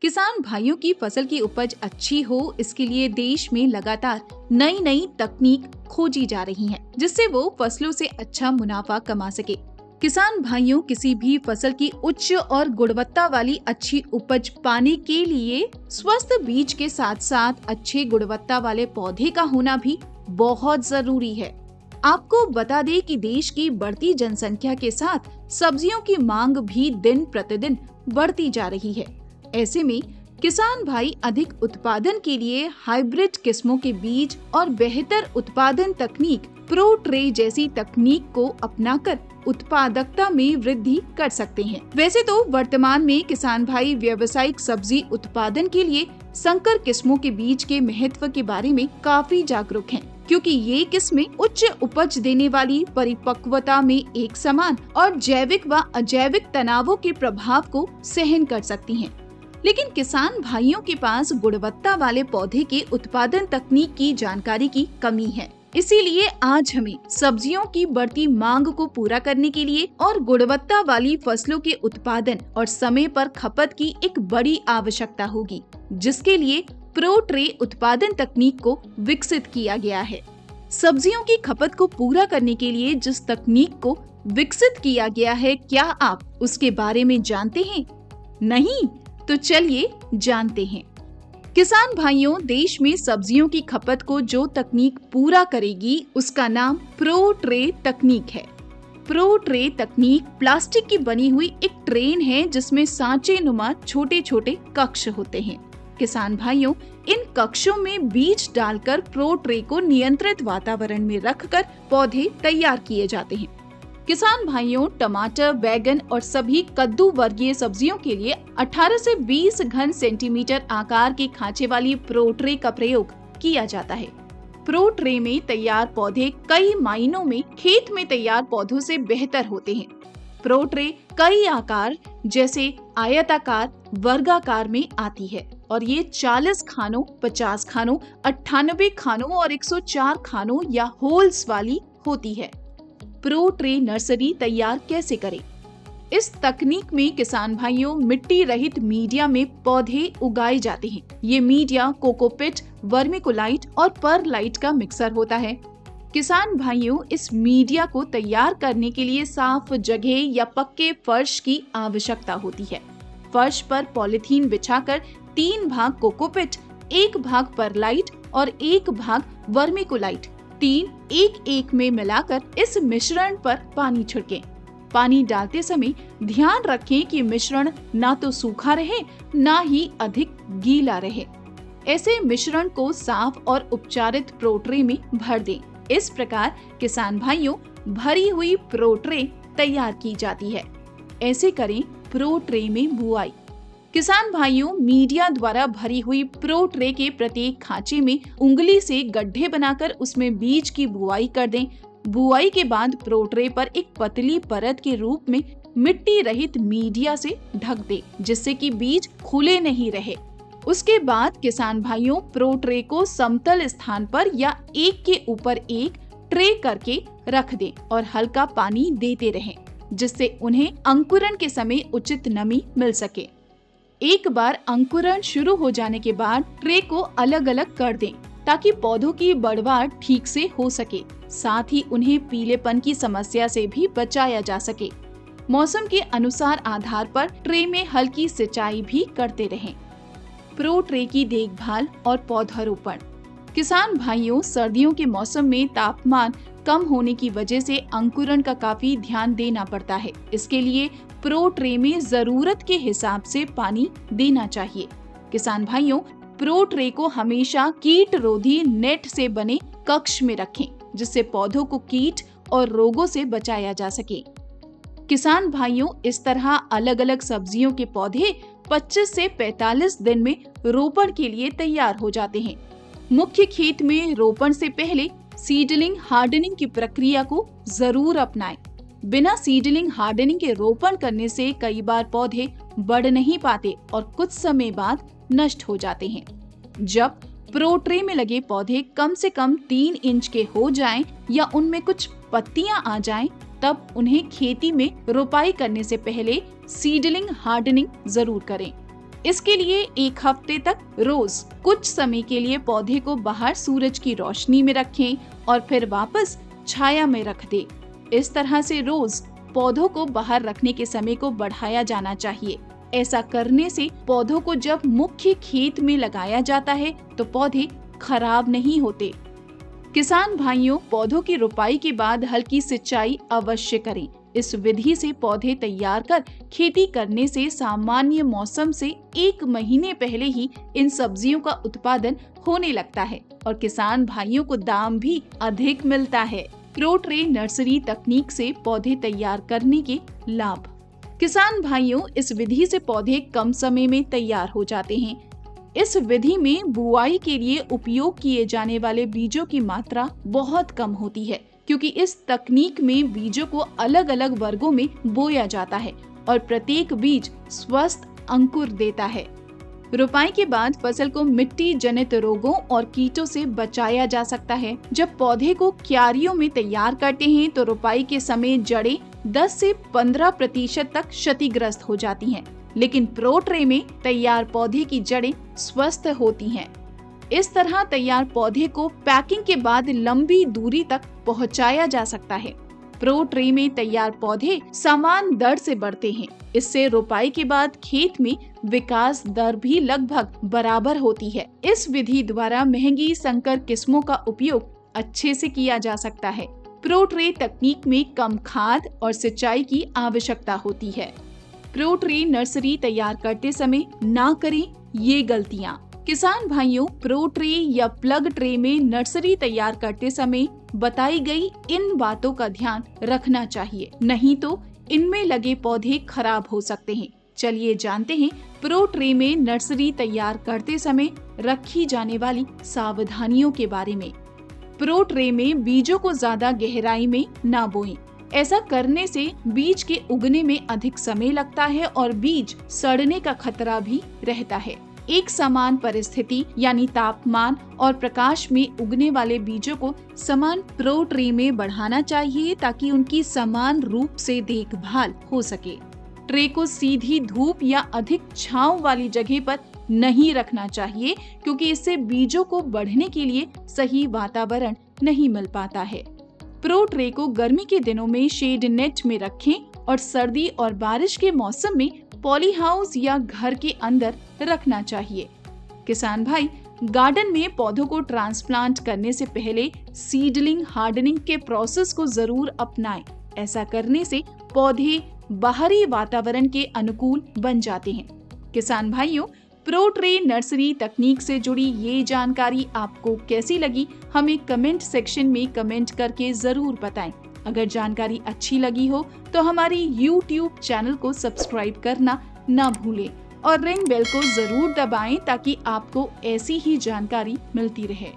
किसान भाइयों की फसल की उपज अच्छी हो, इसके लिए देश में लगातार नई नई तकनीक खोजी जा रही है, जिससे वो फसलों से अच्छा मुनाफा कमा सके। किसान भाइयों, किसी भी फसल की उच्च और गुणवत्ता वाली अच्छी उपज पाने के लिए स्वस्थ बीज के साथ साथ अच्छे गुणवत्ता वाले पौधे का होना भी बहुत जरूरी है। आपको बता दें कि देश की बढ़ती जनसंख्या के साथ सब्जियों की मांग भी दिन प्रतिदिन बढ़ती जा रही है। ऐसे में किसान भाई अधिक उत्पादन के लिए हाइब्रिड किस्मों के बीज और बेहतर उत्पादन तकनीक प्रो ट्रे जैसी तकनीक को अपनाकर उत्पादकता में वृद्धि कर सकते हैं। वैसे तो वर्तमान में किसान भाई व्यावसायिक सब्जी उत्पादन के लिए संकर किस्मों के बीज के महत्व के बारे में काफी जागरूक हैं, क्योंकि ये किस्में उच्च उपज देने वाली, परिपक्वता में एक समान और जैविक व अजैविक तनावों के प्रभाव को सहन कर सकती हैं। लेकिन किसान भाइयों के पास गुणवत्ता वाले पौधे के उत्पादन तकनीक की जानकारी की कमी है। इसीलिए आज हमें सब्जियों की बढ़ती मांग को पूरा करने के लिए और गुणवत्ता वाली फसलों के उत्पादन और समय पर खपत की एक बड़ी आवश्यकता होगी, जिसके लिए प्रो ट्रे उत्पादन तकनीक को विकसित किया गया है। सब्जियों की खपत को पूरा करने के लिए जिस तकनीक को विकसित किया गया है, क्या आप उसके बारे में जानते हैं? नहीं? तो चलिए जानते हैं। किसान भाइयों, देश में सब्जियों की खपत को जो तकनीक पूरा करेगी उसका नाम प्रो ट्रे तकनीक है। प्रो ट्रे तकनीक प्लास्टिक की बनी हुई एक ट्रेन है, जिसमें सांचे नुमा छोटे छोटे कक्ष होते हैं। किसान भाइयों, इन कक्षों में बीज डालकर प्रो ट्रे को नियंत्रित वातावरण में रखकर पौधे तैयार किए जाते हैं। किसान भाइयों, टमाटर, बैगन और सभी कद्दू वर्गीय सब्जियों के लिए 18 से 20 घन सेंटीमीटर आकार के खांचे वाली प्रो ट्रे का प्रयोग किया जाता है। प्रो ट्रे में तैयार पौधे कई मायनों में खेत में तैयार पौधों से बेहतर होते हैं। प्रो ट्रे कई आकार जैसे आयताकार, वर्गाकार में आती है और ये 40 खानों, 50 खानों, 98 खानों और 104 खानों या होल्स वाली होती है। प्रो ट्रे नर्सरी तैयार कैसे करें? इस तकनीक में किसान भाइयों मिट्टी रहित मीडिया में पौधे उगाए जाते हैं। ये मीडिया कोकोपिट, वर्मिकुलाइट और परलाइट का मिक्सर होता है। किसान भाइयों, इस मीडिया को तैयार करने के लिए साफ जगह या पक्के फर्श की आवश्यकता होती है। फर्श पर पॉलिथीन बिछाकर 3 भाग कोकोपिट, 1 भाग परलाइट और 1 भाग वर्मिकुलाइट, 3 1-1 में मिलाकर इस मिश्रण पर पानी छिड़कें। पानी डालते समय ध्यान रखें कि मिश्रण ना तो सूखा रहे, ना ही अधिक गीला रहे। ऐसे मिश्रण को साफ और उपचारित प्रो ट्रे में भर दें। इस प्रकार किसान भाइयों भरी हुई प्रो ट्रे तैयार की जाती है। ऐसे करें प्रो ट्रे में बुआई। किसान भाइयों, मीडिया द्वारा भरी हुई प्रो ट्रे के प्रत्येक खांचे में उंगली से गड्ढे बनाकर उसमें बीज की बुआई कर दें। बुआई के बाद प्रो ट्रे पर एक पतली परत के रूप में मिट्टी रहित मीडिया से ढक दें, जिससे कि बीज खुले नहीं रहे। उसके बाद किसान भाइयों प्रो ट्रे को समतल स्थान पर या एक के ऊपर एक ट्रे करके रख दें और हल्का पानी देते रहें, जिससे उन्हें अंकुरण के समय उचित नमी मिल सके। एक बार अंकुरण शुरू हो जाने के बाद ट्रे को अलग अलग कर दें, ताकि पौधों की बढ़वाड़ ठीक से हो सके। साथ ही उन्हें पीलेपन की समस्या से भी बचाया जा सके। मौसम के अनुसार आधार पर ट्रे में हल्की सिंचाई भी करते रहें। प्रो ट्रे की देखभाल और पौधारोपण। किसान भाइयों, सर्दियों के मौसम में तापमान कम होने की वजह से अंकुरण का काफी ध्यान देना पड़ता है। इसके लिए प्रो ट्रे में जरूरत के हिसाब से पानी देना चाहिए। किसान भाइयों, प्रो ट्रे को हमेशा कीट रोधी नेट से बने कक्ष में रखें, जिससे पौधों को कीट और रोगों से बचाया जा सके। किसान भाइयों, इस तरह अलग अलग सब्जियों के पौधे 25 से 45 दिन में रोपण के लिए तैयार हो जाते हैं। मुख्य खेत में रोपण से पहले सीडलिंग हार्डनिंग की प्रक्रिया को जरूर अपनाएं। बिना सीडलिंग हार्डनिंग के रोपण करने से कई बार पौधे बढ़ नहीं पाते और कुछ समय बाद नष्ट हो जाते हैं। जब प्रो ट्रे में लगे पौधे कम से कम 3 इंच के हो जाएं या उनमें कुछ पत्तियां आ जाएं, तब उन्हें खेती में रोपाई करने से पहले सीडलिंग हार्डनिंग जरूर करें। इसके लिए 1 हफ्ते तक रोज कुछ समय के लिए पौधे को बाहर सूरज की रोशनी में रखें और फिर वापस छाया में रख दें। इस तरह से रोज पौधों को बाहर रखने के समय को बढ़ाया जाना चाहिए। ऐसा करने से पौधों को जब मुख्य खेत में लगाया जाता है तो पौधे खराब नहीं होते। किसान भाइयों, पौधों की रोपाई के बाद हल्की सिंचाई अवश्य करें। इस विधि से पौधे तैयार कर खेती करने से सामान्य मौसम से 1 महीने पहले ही इन सब्जियों का उत्पादन होने लगता है और किसान भाइयों को दाम भी अधिक मिलता है। प्रो ट्रे नर्सरी तकनीक से पौधे तैयार करने के लाभ। किसान भाइयों, इस विधि से पौधे कम समय में तैयार हो जाते हैं। इस विधि में बुआई के लिए उपयोग किए जाने वाले बीजों की मात्रा बहुत कम होती है, क्योंकि इस तकनीक में बीजों को अलग अलग वर्गों में बोया जाता है और प्रत्येक बीज स्वस्थ अंकुर देता है। रोपाई के बाद फसल को मिट्टी जनित रोगों और कीटों से बचाया जा सकता है। जब पौधे को क्यारियों में तैयार करते हैं तो रोपाई के समय जड़ें 10 से 15% तक क्षतिग्रस्त हो जाती हैं, लेकिन प्रो ट्रे में तैयार पौधे की जड़ें स्वस्थ होती हैं। इस तरह तैयार पौधे को पैकिंग के बाद लंबी दूरी तक पहुंचाया जा सकता है। प्रो ट्रे में तैयार पौधे समान दर से बढ़ते हैं। इससे रोपाई के बाद खेत में विकास दर भी लगभग बराबर होती है। इस विधि द्वारा महंगी संकर किस्मों का उपयोग अच्छे से किया जा सकता है। प्रो ट्रे तकनीक में कम खाद और सिंचाई की आवश्यकता होती है। प्रो ट्रे नर्सरी तैयार करते समय ना करें ये गलतियाँ। किसान भाइयों, प्रो ट्रे या प्लग ट्रे में नर्सरी तैयार करते समय बताई गई इन बातों का ध्यान रखना चाहिए, नहीं तो इनमें लगे पौधे खराब हो सकते हैं। चलिए जानते हैं प्रो ट्रे में नर्सरी तैयार करते समय रखी जाने वाली सावधानियों के बारे में। प्रो ट्रे में बीजों को ज्यादा गहराई में ना बोएं। ऐसा करने से बीज के उगने में अधिक समय लगता है और बीज सड़ने का खतरा भी रहता है। एक समान परिस्थिति यानी तापमान और प्रकाश में उगने वाले बीजों को समान प्रो ट्रे में बढ़ाना चाहिए ताकि उनकी समान रूप से देखभाल हो सके। ट्रे को सीधी धूप या अधिक छांव वाली जगह पर नहीं रखना चाहिए, क्योंकि इससे बीजों को बढ़ने के लिए सही वातावरण नहीं मिल पाता है। प्रो ट्रे को गर्मी के दिनों में शेड नेट में रखें और सर्दी और बारिश के मौसम में पॉली हाउस या घर के अंदर रखना चाहिए। किसान भाई, गार्डन में पौधों को ट्रांसप्लांट करने से पहले सीडलिंग हार्डनिंग के प्रोसेस को जरूर अपनाएं। ऐसा करने से पौधे बाहरी वातावरण के अनुकूल बन जाते हैं। किसान भाइयों, प्रो ट्रे नर्सरी तकनीक से जुड़ी ये जानकारी आपको कैसी लगी, हमें कमेंट सेक्शन में कमेंट करके जरूर बताएं। अगर जानकारी अच्छी लगी हो तो हमारी YouTube चैनल को सब्सक्राइब करना ना भूलें और रिंग बेल को जरूर दबाएं ताकि आपको ऐसी ही जानकारी मिलती रहे।